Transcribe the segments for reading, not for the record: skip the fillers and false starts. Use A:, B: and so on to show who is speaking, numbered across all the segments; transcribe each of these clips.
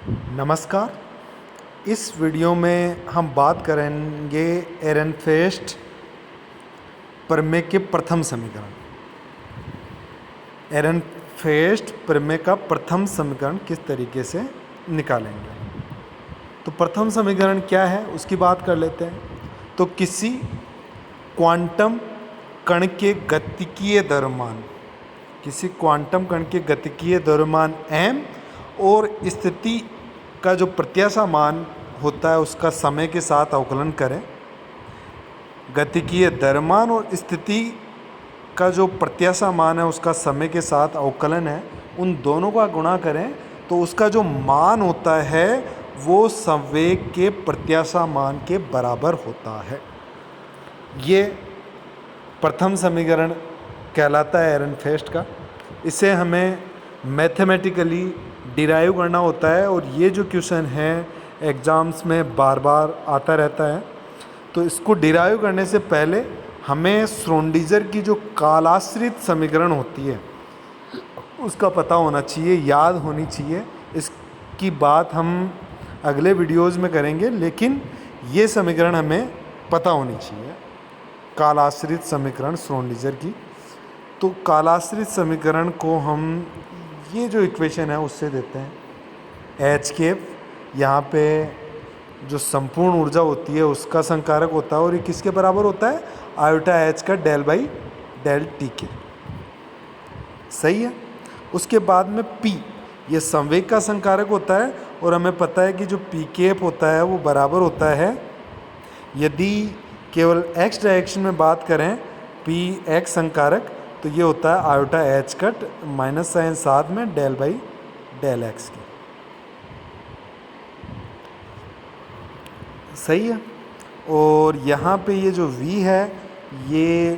A: नमस्कार। इस वीडियो में हम बात करेंगे एरेनफेस्ट प्रमेय के प्रथम समीकरण। एरेनफेस्ट प्रमेय का प्रथम समीकरण किस तरीके से निकालेंगे। तो प्रथम समीकरण क्या है उसकी बात कर लेते हैं। तो किसी क्वांटम कण के गतिकीय द्रव्यमान, किसी क्वांटम कण के गतिकीय द्रव्यमान m और स्थिति का जो प्रत्याशा मान होता है उसका समय के साथ अवकलन करें। गतिकीय द्रव्यमान और स्थिति का जो प्रत्याशा मान है उसका समय के साथ अवकलन है, उन दोनों का गुणा करें तो उसका जो मान होता है वो संवेग के प्रत्याशा मान के बराबर होता है। ये प्रथम समीकरण कहलाता है एरेनफेस्ट का। इसे हमें मैथमेटिकली डिराइव करना होता है और ये जो क्वेश्चन है एग्ज़ाम्स में बार बार आता रहता है। तो इसको डिराइव करने से पहले हमें श्रोडिंगर की जो कालाश्रित समीकरण होती है उसका पता होना चाहिए, याद होनी चाहिए। इसकी बात हम अगले वीडियोज़ में करेंगे, लेकिन ये समीकरण हमें पता होनी चाहिए, कालाश्रित समीकरण श्रोडिंगर की। तो कालाश्रित समीकरण को हम ये जो इक्वेशन है उससे देते हैं। एच केप यहाँ पे जो संपूर्ण ऊर्जा होती है उसका संकारक होता है और ये किसके बराबर होता है, आयोटा एच का डेल बाई डेल टी के। सही है। उसके बाद में पी, ये संवेग का संकारक होता है और हमें पता है कि जो पी केप होता है वो बराबर होता है, यदि केवल एक्स डायरेक्शन में बात करें पी एक्स संकारक, तो ये होता है iota h cut minus sine साथ में डेल बाई डेल एक्स की। सही है। और यहाँ पे ये जो V है ये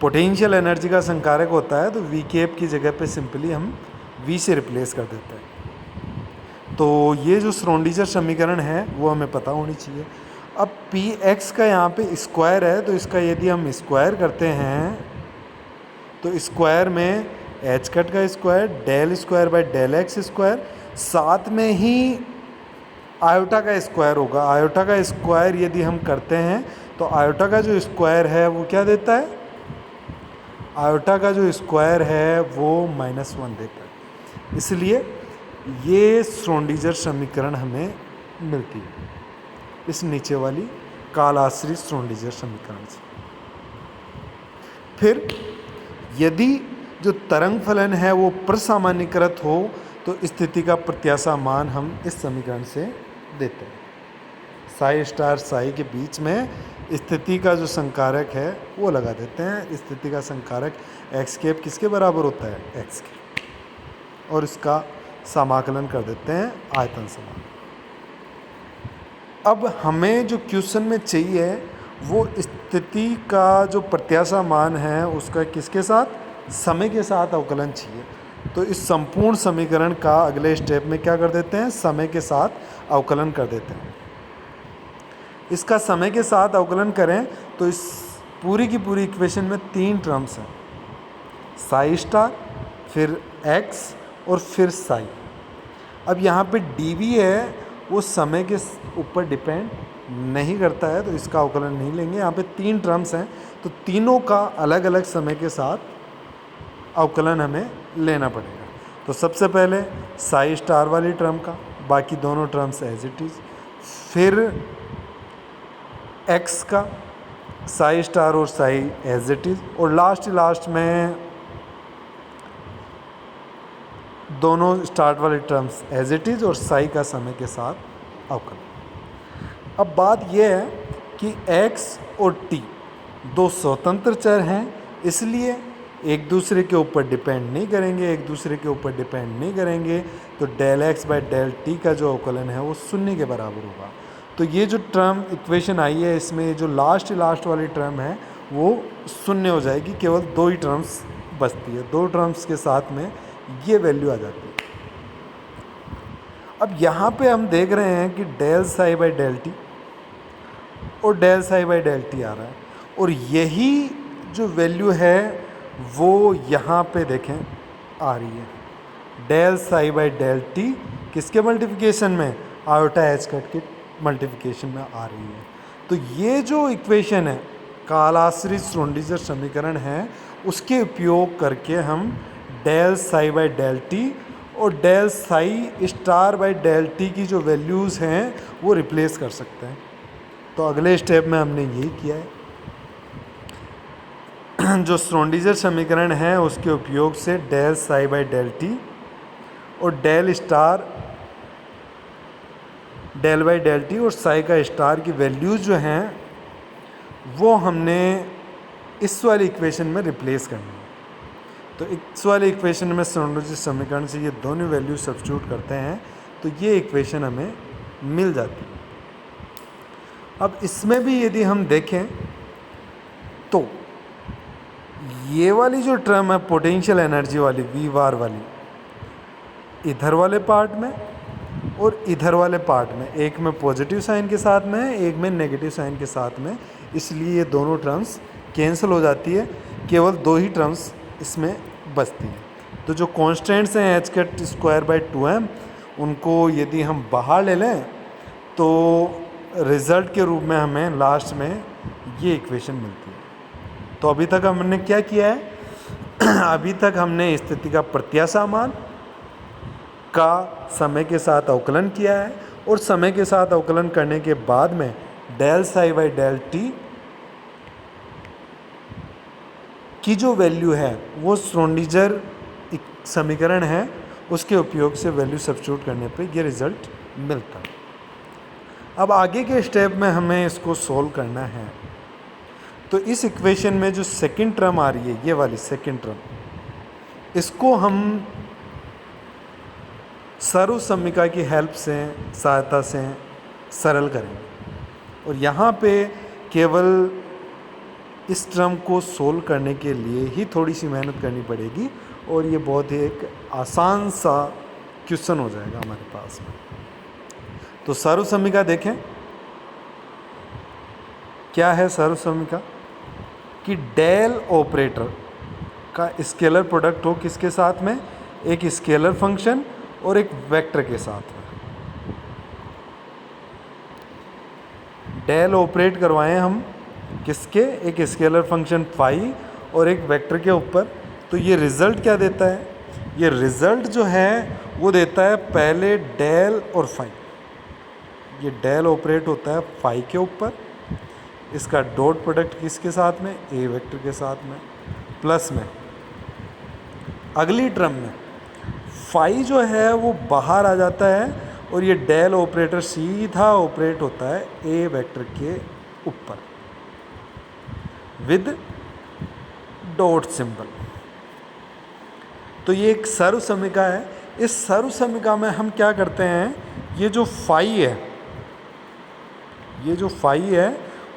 A: पोटेंशियल एनर्जी का संकारक होता है, तो V केप की जगह पे सिंपली हम V से रिप्लेस कर देते हैं। तो ये जो श्रोडिंगर समीकरण है वो हमें पता होनी चाहिए। अब पी एक्स का यहाँ पे स्क्वायर है, तो इसका यदि हम स्क्वायर करते हैं तो स्क्वायर में एच कट का square del square by del x square, साथ में ही आयोटा का स्क्वायर होगा। आयोटा का स्क्वायर यदि हम करते हैं तो आयोटा का जो स्क्वायर है वो क्या देता है, आयोटा का जो स्क्वायर है वो -1 देता है। इसलिए ये श्रोडिंगर समीकरण हमें मिलती है इस नीचे वाली कालाश्रित श्रोडिंगर समीकरण से। फिर यदि जो तरंग फलन है वो प्रसामान्यीकृत हो तो स्थिति का प्रत्याशा मान हम इस समीकरण से देते हैं। साई स्टार साई के बीच में स्थिति का जो संकारक है वो लगा देते हैं। स्थिति का संकारक एक्स केप किसके बराबर होता है, एक्स के, और इसका समाकलन कर देते हैं आयतन समान। अब हमें जो क्वेश्चन में चाहिए वो स्थिति का जो प्रत्याशा मान है उसका किसके साथ, समय के साथ अवकलन चाहिए। तो इस संपूर्ण समीकरण का अगले स्टेप में क्या कर देते हैं, समय के साथ अवकलन कर देते हैं। इसका समय के साथ अवकलन करें तो इस पूरी की पूरी इक्वेशन में 3 टर्म्स हैं, साई स्टार, फिर एक्स और फिर साई। अब यहाँ पे डी है वो समय के ऊपर डिपेंड नहीं करता है, तो इसका अवकलन नहीं लेंगे। यहाँ पे 3 टर्म्स हैं तो तीनों का अलग अलग समय के साथ अवकलन हमें लेना पड़ेगा। तो सबसे पहले साई स्टार वाली टर्म का, बाकी दोनों टर्म्स एज इट इज़, फिर एक्स का, साई स्टार और साई एज इट इज़, और लास्ट में दोनों स्टार्ट वाली टर्म्स एज इट इज़ और साई का समय के साथ अवकलन। अब बात यह है कि x और t दो स्वतंत्र चर हैं, इसलिए एक दूसरे के ऊपर डिपेंड नहीं करेंगे, तो del x by del t का जो अवकलन है वो 0 के बराबर होगा। तो ये जो टर्म इक्वेशन आई है इसमें जो लास्ट वाली टर्म है वो 0 हो जाएगी, केवल 2 ही टर्म्स बचती है। 2 टर्म्स के साथ में ये वैल्यू आ जाती है। अब यहाँ पे हम देख रहे हैं कि del psi by del T और del psi by del T आ रहा है, और यही जो वैल्यू है वो यहाँ पे देखें आ रही है, del psi by del t किसके मल्टीप्लिकेशन में, आयोटा एच कट के मल्टीप्लिकेशन में आ रही है। तो ये जो इक्वेशन है, कालाश्रित श्रोडिंगर समीकरण है, उसके उपयोग करके हम del psi by del T और del psi star by del T की जो वैल्यूज़ हैं वो रिप्लेस कर सकते हैं। तो अगले स्टेप में हमने यही किया है। जो श्रोडिंगर समीकरण है उसके उपयोग से del psi by del T और del star del by del T और साई का स्टार की वैल्यूज़ जो हैं वो हमने इस वाली इक्वेशन में रिप्लेस करनी है। तो इस वाली इक्वेशन में श्रोडिंगर समीकरण से ये दोनों वैल्यू सब्स्टिट्यूट करते हैं तो ये इक्वेशन हमें मिल जाती है। अब इसमें भी यदि हम देखें तो ये वाली जो टर्म है पोटेंशियल एनर्जी वाली वी बार वाली, इधर वाले पार्ट में और इधर वाले पार्ट में, एक में पॉजिटिव साइन के साथ में है, एक में नेगेटिव साइन के साथ में, इसलिए ये दोनों टर्म्स कैंसिल हो जाती है, केवल दो ही टर्म्स इसमें बचती हैं। तो जो कॉन्स्टेंट्स हैं H cut square by 2m, उनको यदि हम बाहर ले लें तो रिज़ल्ट के रूप में हमें लास्ट में ये इक्वेशन मिलती है। तो अभी तक हमने क्या किया है अभी तक हमने स्थिति का प्रत्याशा मान का समय के साथ अवकलन किया है और समय के साथ अवकलन करने के बाद में del psi by del T की जो वैल्यू है वो श्रोडिंगर समीकरण है, उसके उपयोग से वैल्यू सब्स्टिट्यूट करने पे ये रिज़ल्ट मिलता है। अब आगे के स्टेप में हमें इसको सोल्व करना है। तो इस इक्वेशन में जो सेकंड टर्म आ रही है, ये वाली सेकंड टर्म, इसको हम सर्वसम्मिका की हेल्प से, सहायता से सरल करेंगे और यहाँ पे केवल इस टर्म को सोल्व करने के लिए ही थोड़ी सी मेहनत करनी पड़ेगी और ये बहुत ही एक आसान सा क्वेश्चन हो जाएगा हमारे पास में। तो सर्वसम्मिका देखें क्या है। सर्वसम्मिका कि डेल ऑपरेटर का स्केलर प्रोडक्ट हो किसके साथ में, एक स्केलर फंक्शन और एक वेक्टर के साथ में। डेल ऑपरेट करवाएं हम किसके, एक स्केलर फंक्शन फाई और एक वेक्टर के ऊपर। तो ये रिज़ल्ट क्या देता है, ये रिज़ल्ट जो है वो देता है पहले डेल और फाई। ये डेल ऑपरेट होता है फाई के ऊपर, इसका डॉट प्रोडक्ट किसके साथ में, ए वेक्टर के साथ में, प्लस में अगली टर्म में फाई जो है वो बाहर आ जाता है और ये डेल ऑपरेटर सीधा ऑपरेट होता है ए वेक्टर के ऊपर विद डॉट सिंबल। तो ये एक सर्वसम्मिका है। इस सर्वसम्मिका में हम क्या करते हैं, ये जो फाई है, ये जो फाई है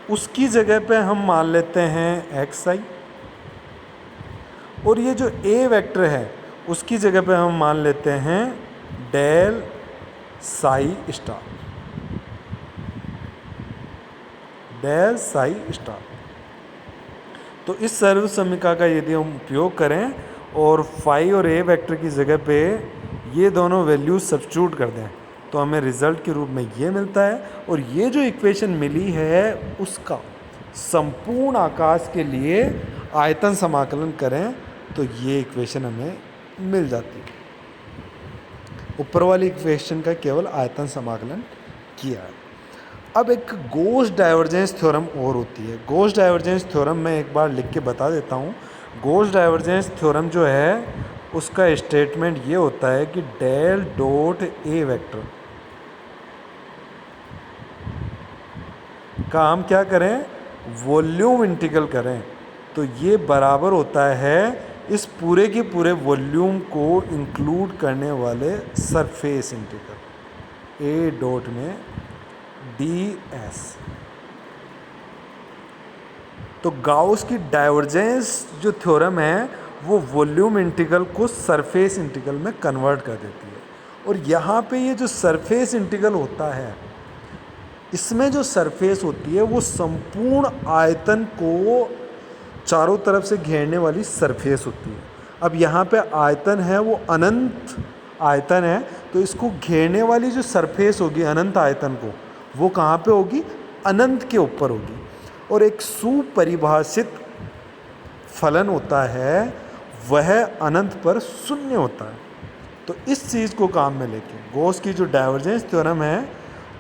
A: उसकी जगह पे हम मान लेते हैं एक्स आई और ये जो ए वेक्टर है उसकी जगह पे हम मान लेते हैं del psi star, del psi star. तो इस सर्वसम्मिका का यदि हम उपयोग करें और फाई और ए वेक्टर की जगह पे ये दोनों वैल्यूज सब्स्टिट्यूट कर दें तो हमें रिज़ल्ट के रूप में ये मिलता है। और ये जो इक्वेशन मिली है उसका संपूर्ण आकाश के लिए आयतन समाकलन करें तो ये इक्वेशन हमें मिल जाती है। ऊपर वाली इक्वेशन का केवल आयतन समाकलन किया है। अब एक गॉस डाइवर्जेंस थ्योरम और होती है। गॉस डाइवर्जेंस थ्योरम मैं एक बार लिख के बता देता हूँ। गॉस डाइवर्जेंस थ्योरम जो है उसका स्टेटमेंट ये होता है कि डेल डॉट ए वेक्टर का हम क्या करें, वॉल्यूम इंटीग्रल करें तो ये बराबर होता है इस पूरे के पूरे वॉल्यूम को इंक्लूड करने वाले सरफेस इंटीग्रल ए डॉट में डी एस। तो गाउस की डाइवर्जेंस जो थ्योरम है वो वॉल्यूम इंटीग्रल को सरफेस इंटीग्रल में कन्वर्ट कर देती है। और यहाँ पे ये जो सरफेस इंटीग्रल होता है इसमें जो सरफेस होती है वो संपूर्ण आयतन को चारों तरफ से घेरने वाली सरफेस होती है। अब यहाँ पे आयतन है वो अनंत आयतन है, तो इसको घेरने वाली जो सरफेस होगी अनंत आयतन को, वो कहाँ पे होगी? अनंत के ऊपर होगी। और एक सुपरिभाषित फलन होता है, वह अनंत पर शून्य होता है। तो इस चीज़ को काम में लेके गॉस की जो डाइवर्जेंस थ्योरम है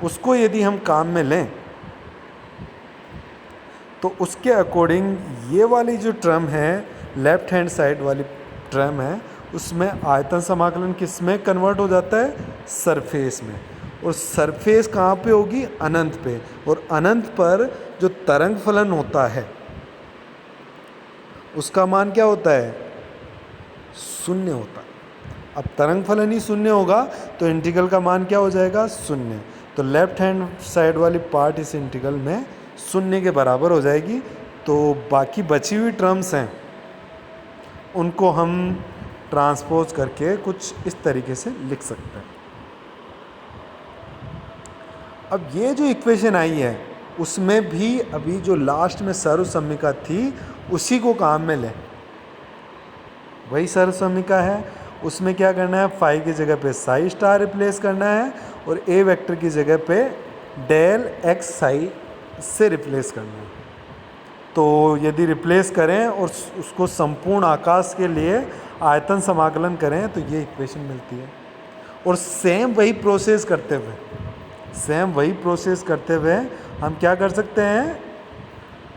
A: उसको यदि हम काम में लें तो उसके अकॉर्डिंग ये वाली जो टर्म है, लेफ्ट हैंड साइड वाली टर्म है, उसमें आयतन समाकलन किस में कन्वर्ट हो जाता है? सरफेस में। और सरफेस कहाँ पे होगी? अनंत पे। और अनंत पर जो तरंग फलन होता है उसका मान क्या होता है? शून्य होता है। अब तरंग फलन ही शून्य होगा तो इंटीग्रल का मान क्या हो जाएगा? शून्य। तो लेफ्ट हैंड साइड वाली पार्ट इस इंटीग्रल में शून्य के बराबर हो जाएगी। तो बाकी बची हुई टर्म्स हैं उनको हम ट्रांसपोज करके कुछ इस तरीके से लिख सकते हैं। अब ये जो इक्वेशन आई है उसमें भी अभी जो लास्ट में सर्वसम्मिका थी उसी को काम में लें। वही सर्वसम्मिका है, उसमें क्या करना है? फाई की जगह पे साई स्टार रिप्लेस करना है और ए वेक्टर की जगह पे डेल एक्स साई से रिप्लेस करना है। तो यदि रिप्लेस करें और उसको संपूर्ण आकाश के लिए आयतन समाकलन करें तो ये इक्वेशन मिलती है। और सेम वही प्रोसेस करते हुए हम क्या कर सकते हैं?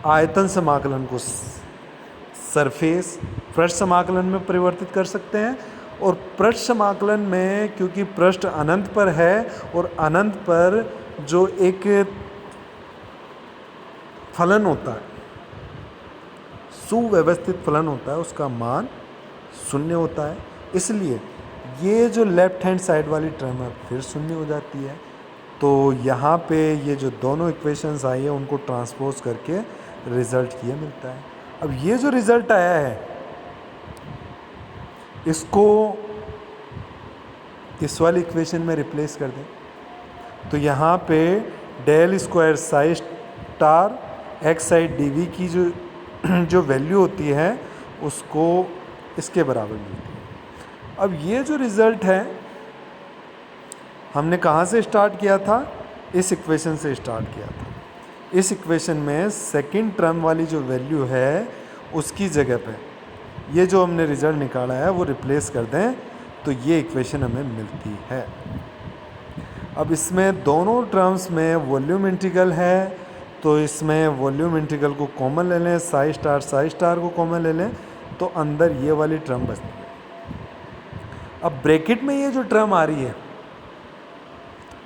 A: आयतन समाकलन को सरफेस पृष्ठ समाकलन में परिवर्तित कर सकते हैं। और पृष्ठ समाकलन में क्योंकि पृष्ठ अनंत पर है और अनंत पर जो एक फलन होता है, सुव्यवस्थित फलन होता है, उसका मान शून्य होता है। इसलिए ये जो लेफ्ट हैंड साइड वाली टर्म है फिर शून्य हो जाती है। तो यहाँ पे ये जो दोनों इक्वेशंस आई है उनको ट्रांसपोज करके रिजल्ट ये मिलता है। अब ये जो रिजल्ट आया है इसको इस वाली इक्वेशन में रिप्लेस कर दें तो यहाँ पे del square psi star x side D V की जो वैल्यू होती है उसको इसके बराबर मिलती है। अब ये जो रिज़ल्ट है हमने कहाँ से स्टार्ट किया था? इस इक्वेशन से स्टार्ट किया था। इस इक्वेशन में सेकंड टर्म वाली जो वैल्यू है उसकी जगह पे ये जो हमने रिज़ल्ट निकाला है वो रिप्लेस कर दें तो ये इक्वेशन हमें मिलती है। अब इसमें दोनों टर्म्स में वॉल्यूम इंटीग्रल है तो इसमें वॉल्यूम इंटीग्रल को कॉमन ले लें, साई स्टार को कॉमन ले लें तो अंदर ये वाली टर्म बचती है। अब ब्रैकेट में ये जो टर्म आ रही है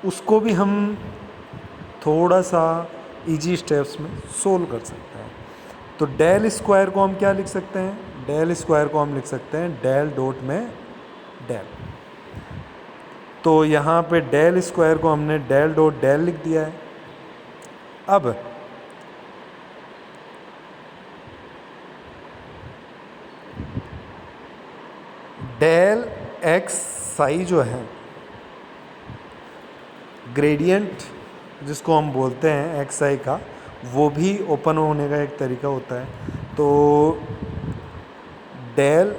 A: उसको भी हम थोड़ा सा इजी स्टेप्स में सोल्व कर सकते हैं। तो डेल स्क्वायर को हम क्या लिख सकते हैं? डेल स्क्वायर को हम लिख सकते हैं डेल डॉट में डेल। तो यहाँ पे डेल स्क्वायर को हमने डेल डॉट डेल लिख दिया है। अब डेल एक्स साई जो है ग्रेडियंट जिसको हम बोलते हैं एक्स आई का, वो भी ओपन होने का एक तरीका होता है। तो डेल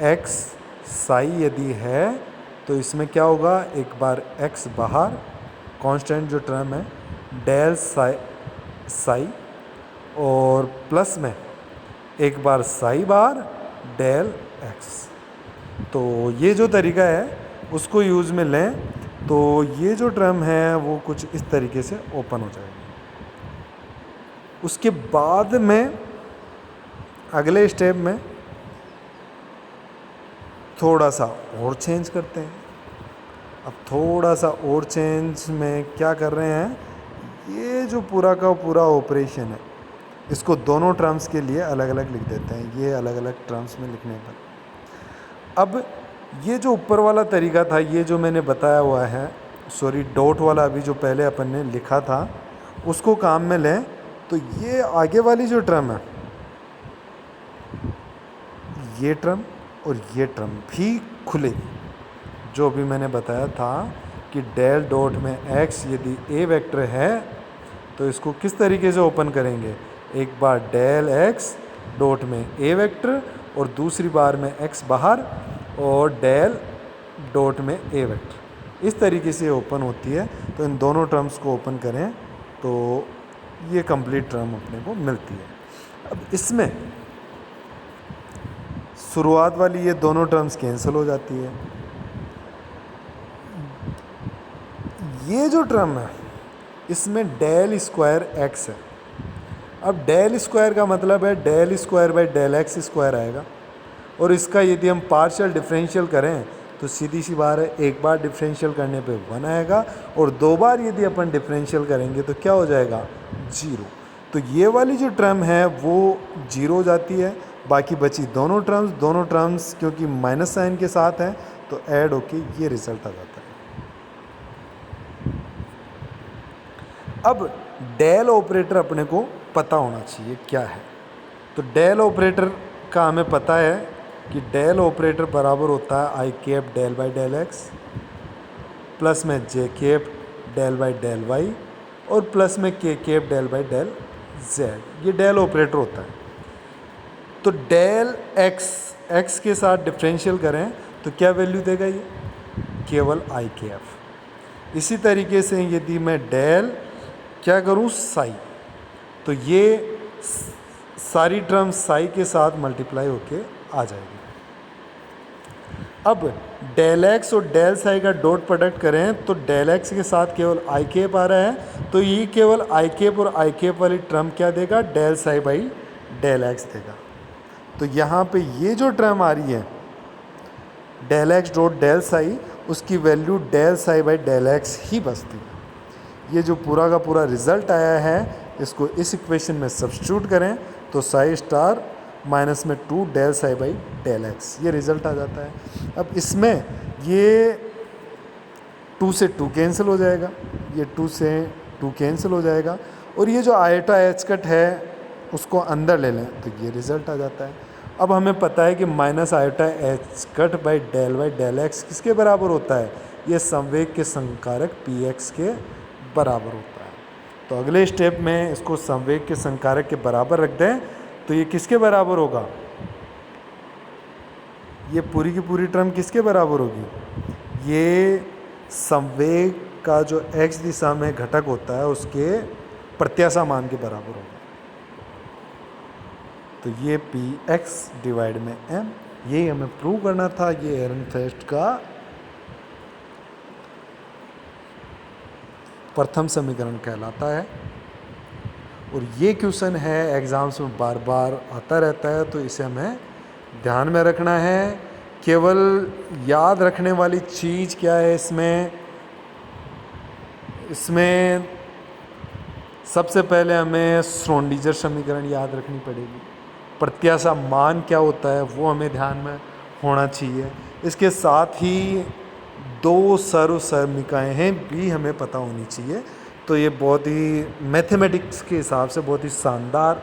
A: एक्स साई यदि है तो इसमें क्या होगा? एक बार एक्स बाहर, कांस्टेंट जो टर्म है डेल साई और प्लस में एक बार साई बाहर डेल एक्स। तो ये जो तरीका है उसको यूज़ में लें तो ये जो टर्म है वो कुछ इस तरीके से ओपन हो जाएगी। उसके बाद में अगले स्टेप में थोड़ा सा और चेंज करते हैं। अब थोड़ा सा और चेंज में क्या कर रहे हैं? ये जो पूरा का पूरा ऑपरेशन है इसको दोनों टर्म्स के लिए अलग अलग लिख देते हैं, ये अलग अलग टर्म्स में लिखने पर। अब ये जो ऊपर वाला तरीका था, ये जो मैंने बताया हुआ है, सॉरी डॉट वाला अभी जो पहले अपन ने लिखा था उसको काम में लें तो ये आगे वाली जो टर्म है, ये टर्म और ये टर्म भी खुलेगी। जो अभी मैंने बताया था कि डेल डॉट में x यदि a वेक्टर है तो इसको किस तरीके से ओपन करेंगे? एक बार डेल x डॉट में a वेक्टर और दूसरी बार में x बाहर और डेल डॉट में ए वेक्टर। इस तरीके से ओपन होती है। तो इन दोनों टर्म्स को ओपन करें तो ये कंप्लीट टर्म अपने को मिलती है। अब इसमें शुरुआत वाली ये दोनों टर्म्स कैंसिल हो जाती है। ये जो टर्म है इसमें डेल स्क्वायर एक्स है। अब डेल स्क्वायर का मतलब है del square by del x square आएगा, और इसका यदि हम पार्शियल डिफरेंशियल करें तो सीधी सी बात है, एक बार डिफरेंशियल करने पे 1 आएगा, और 2 बार यदि अपन डिफरेंशियल करेंगे तो क्या हो जाएगा 0। तो ये वाली जो टर्म है वो 0 हो जाती है। बाकी बची दोनों टर्म्स क्योंकि माइनस साइन के साथ हैं तो ऐड होके ये रिजल्ट आ जाता है। अब डेल ऑपरेटर अपने को पता होना चाहिए क्या है। तो डेल ऑपरेटर का हमें पता है कि डेल ऑपरेटर बराबर होता है I cap del by del X plus में J cap del by del Y और प्लस में K cap del by del Z. ये डेल ऑपरेटर होता है। तो डेल एक्स के साथ डिफरेंशियल करें तो क्या वैल्यू देगा ये, केवल आई कैप। इसी तरीके से यदि मैं डेल क्या करूँ साई, तो ये सारी टर्म साई के साथ मल्टीप्लाई होके आ जाएगी। अब डेल एक्स और डेल साई का डॉट प्रोडक्ट करें तो डेल एक्स के साथ केवल आई कैप आ रहा है, तो ये केवल आई कैप और आई कैप वाली टर्म क्या देगा, del psi by del x देगा। तो यहाँ पे ये जो टर्म आ रही है del X dot del psi, उसकी value del psi by del X ही बचती है। ये जो पूरा का पूरा रिज़ल्ट आया है इसको इस इक्वेशन में सब्स्टिट्यूट करें तो साई स्टार माइनस में 2 del psi by del x, ये रिज़ल्ट आ जाता है। अब इसमें ये 2 से 2 कैंसिल हो जाएगा, ये 2 से 2 कैंसिल हो जाएगा, और ये जो आयोटा एच कट है उसको अंदर ले लें तो ये रिज़ल्ट आ जाता है। अब हमें पता है कि minus iota h cut by del x किसके बराबर होता है, ये संवेग के संकारक पी एक्स के बराबर होता है। तो अगले स्टेप में इसको संवेग के संकारक के बराबर रख दें तो ये किसके बराबर होगा, ये पूरी की पूरी टर्म किसके बराबर होगी, ये संवेग का जो एक्स दिशा में घटक होता है उसके प्रत्याशा मान के बराबर होगा। तो ये पी एक्स डिवाइड में एम, यही हमें प्रूव करना था। ये एहरनफेस्ट का प्रथम समीकरण कहलाता है, और ये क्वेश्चन है एग्ज़ाम्स में बार बार आता रहता है, तो इसे हमें ध्यान में रखना है। केवल याद रखने वाली चीज़ क्या है इसमें सबसे पहले हमें श्रोडिंगर समीकरण याद रखनी पड़ेगी। प्रत्याशा मान क्या होता है वो हमें ध्यान में होना चाहिए। इसके साथ ही 2 सर्वसमीकाएँ हैं भी हमें पता होनी चाहिए। तो ये बहुत ही मैथमेटिक्स के हिसाब से बहुत ही शानदार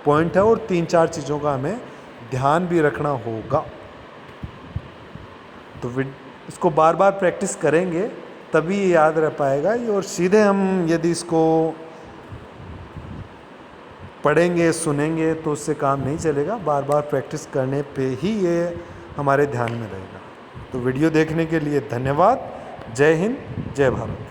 A: पॉइंट है, और 3-4 चीज़ों का हमें ध्यान भी रखना होगा। तो इसको बार बार प्रैक्टिस करेंगे तभी ये याद रह पाएगा। और सीधे हम यदि इसको पढ़ेंगे सुनेंगे तो उससे काम नहीं चलेगा, बार बार प्रैक्टिस करने पे ही ये हमारे ध्यान में रहेगा। तो वीडियो देखने के लिए धन्यवाद। जय हिंद, जय भारत।